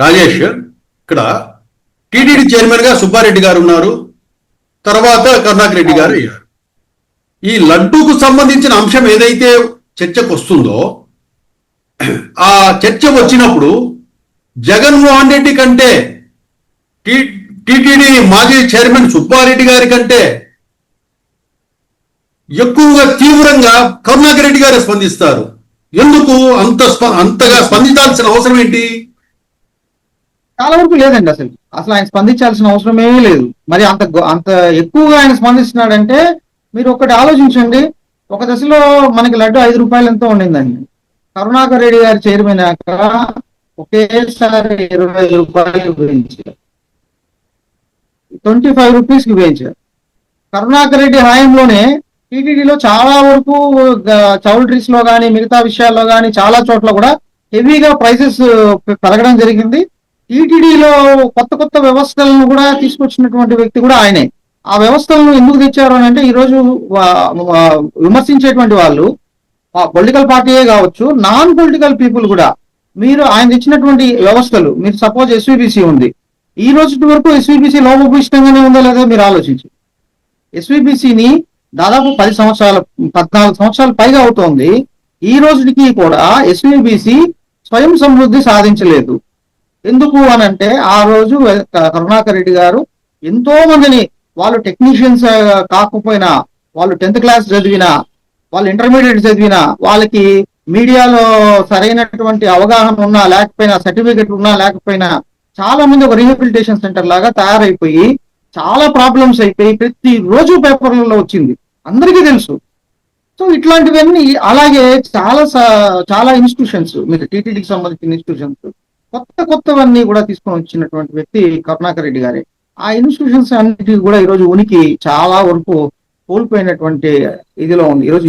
రాజేష్, ఇక్కడ TTD chairman గా సుబ్బారెడ్డి గారు ఉన్నారు, తర్వాత కరుణాకర్ రెడ్డి గారు అయ్యారు. ఈ లడ్డూకు సంబంధించిన అంశం ఏదైతే చర్చకు వస్తుందో ఆ చర్చ వచ్చినప్పుడు జగన్మోహన్ రెడ్డి కంటే టీటీడీ మాజీ చైర్మన్ సుబ్బారెడ్డి గారి కంటే ఎక్కువగా తీవ్రంగా కరుణాకర్ రెడ్డి గారు స్పందిస్తారు. ఎందుకు అంతగా స్పందించాల్సిన అవసరం ఏంటి? చాలా వరకు లేదండి. అసలు ఆయన స్పందించాల్సిన అవసరమే లేదు. మరి అంత ఎక్కువగా ఆయన స్పందిస్తున్నాడంటే మీరు ఒకటి ఆలోచించండి. ఒక దశలో మనకి లడ్డు 5 రూపాయలు ఎంతో ఉండిందండి. కరుణాకర్ రెడ్డి గారు చైర్మన్ ఒకేసారి 25 రూపాయలు పెంచారు, 25 రూపీస్ కి పెంచారు. కరుణాకర్ రెడ్డి హయాంలోనే టీటీడీలో చాలా వరకు చౌల్ట్రీస్ లో కానీ మిగతా విషయాల్లో కానీ చాలా చోట్ల కూడా హెవీగా ప్రైసెస్ పెరగడం జరిగింది. టీటీడీలో కొత్త వ్యవస్థలను కూడా తీసుకొచ్చినటువంటి వ్యక్తి కూడా ఆయనే. ఆ వ్యవస్థలను ఎందుకు తెచ్చారు అని అంటే ఈరోజు విమర్శించేటువంటి వాళ్ళు పొలిటికల్ పార్టీయే కావచ్చు, నాన్ పొలిటికల్ పీపుల్ కూడా మీరు ఆయన తెచ్చినటువంటి వ్యవస్థలు, మీరు సపోజ్ ఎస్వీబీసీ ఉంది, ఈ రోజు వరకు ఎస్వీబీసీ లోపభూయిష్టంగానే ఉందో లేదో మీరు ఆలోచించు. ఎస్వీబీసీని దాదాపు 14 సంవత్సరాల పైగా అవుతోంది. ఈ రోజుకి కూడా ఎస్వీబీసీ స్వయం సమృద్ధి సాధించలేదు. ఎందుకు అనంటే ఆ రోజు కరుణాకర్ రెడ్డి గారు ఎంతో మందిని, వాళ్ళు టెక్నీషియన్స్ కాకపోయినా, వాళ్ళు 10th క్లాస్ చదివినా, వాళ్ళు ఇంటర్మీడియట్ చదివినా, వాళ్ళకి మీడియాలో సరైనటువంటి అవగాహన ఉన్నా లేకపోయినా, సర్టిఫికెట్ ఉన్నా లేకపోయినా, చాలా మంది ఒక రీహాబిలిటేషన్ సెంటర్ లాగా తయారైపోయి చాలా ప్రాబ్లమ్స్ అయిపోయి ప్రతి రోజు పేపర్లలో వచ్చింది, అందరికీ తెలుసు. సో ఇట్లాంటివన్నీ అలాగే చాలా ఇన్స్టిట్యూషన్స్, మీరు టీటీడీకి సంబంధించిన ఇన్స్టిట్యూషన్స్ కొత్తవన్నీ కూడా తీసుకొని వచ్చినటువంటి వ్యక్తి కరుణాకర్ రెడ్డి గారే. ఆ ఇన్స్టిట్యూషన్స్ అన్నిటికీ కూడా ఈరోజు ఉనికి చాలా వరకు కోల్పోయినటువంటి ఇదిలో ఉంది ఈరోజు.